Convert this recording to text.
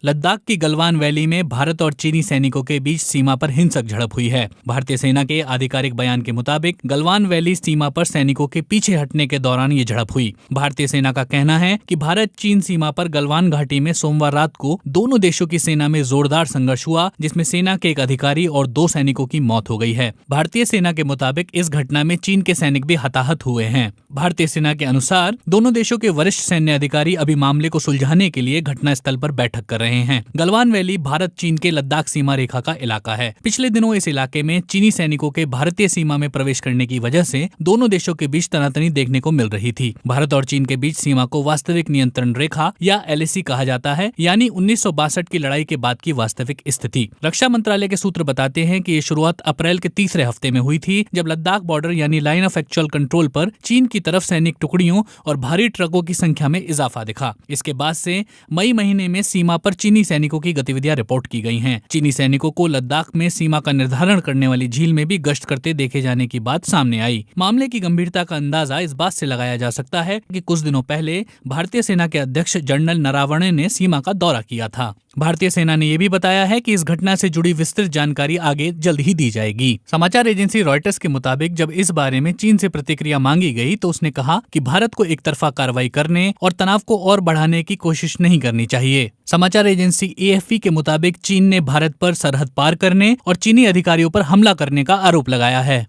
लद्दाख की गलवान वैली में भारत और चीनी सैनिकों के बीच सीमा पर हिंसक झड़प हुई है। भारतीय सेना के आधिकारिक बयान के मुताबिक गलवान वैली सीमा पर सैनिकों के पीछे हटने के दौरान ये झड़प हुई। भारतीय सेना का कहना है कि भारत चीन सीमा पर गलवान घाटी में सोमवार रात को दोनों देशों की सेना में जोरदार संघर्ष हुआ, जिसमें सेना के एक अधिकारी और 2 सैनिकों की मौत हो गई है। भारतीय सेना के मुताबिक इस घटना में चीन के सैनिक भी हताहत हुए हैं। भारतीय सेना के अनुसार दोनों देशों के वरिष्ठ सैन्य अधिकारी अभी मामले को सुलझाने के लिए घटना स्थल पर बैठक कर रहे हैं। गलवान वैली भारत चीन के लद्दाख सीमा रेखा का इलाका है। पिछले दिनों इस इलाके में चीनी सैनिकों के भारतीय सीमा में प्रवेश करने की वजह से दोनों देशों के बीच तनातनी देखने को मिल रही थी। भारत और चीन के बीच सीमा को वास्तविक नियंत्रण रेखा या LAC कहा जाता है, यानी 1962 की लड़ाई के बाद की वास्तविक स्थिति। रक्षा मंत्रालय के सूत्र बताते हैं कि ये शुरुआत अप्रैल के तीसरे हफ्ते में हुई थी, जब लद्दाख बॉर्डर यानी लाइन ऑफ एक्चुअल कंट्रोल पर चीन की तरफ सैनिक टुकड़ियों और भारी ट्रकों की संख्या में इजाफा दिखा। इसके बाद से मई महीने में सीमा पर चीनी सैनिकों की गतिविधियां रिपोर्ट की गई हैं। चीनी सैनिकों को लद्दाख में सीमा का निर्धारण करने वाली झील में भी गश्त करते देखे जाने की बात सामने आई। मामले की गंभीरता का अंदाजा इस बात से लगाया जा सकता है कि कुछ दिनों पहले भारतीय सेना के अध्यक्ष जनरल नरावणे ने सीमा का दौरा किया था। भारतीय सेना ने यह भी बताया है कि इस घटना से जुड़ी विस्तृत जानकारी आगे जल्द ही दी जाएगी। समाचार एजेंसी रॉयटर्स के मुताबिक जब इस बारे में चीन से प्रतिक्रिया मांगी गई तो उसने कहा कि भारत को एक तरफा कार्रवाई करने और तनाव को और बढ़ाने की कोशिश नहीं करनी चाहिए। समाचार एजेंसी AFP के मुताबिक चीन ने भारत पर सरहद पार करने और चीनी अधिकारियों पर हमला करने का आरोप लगाया है।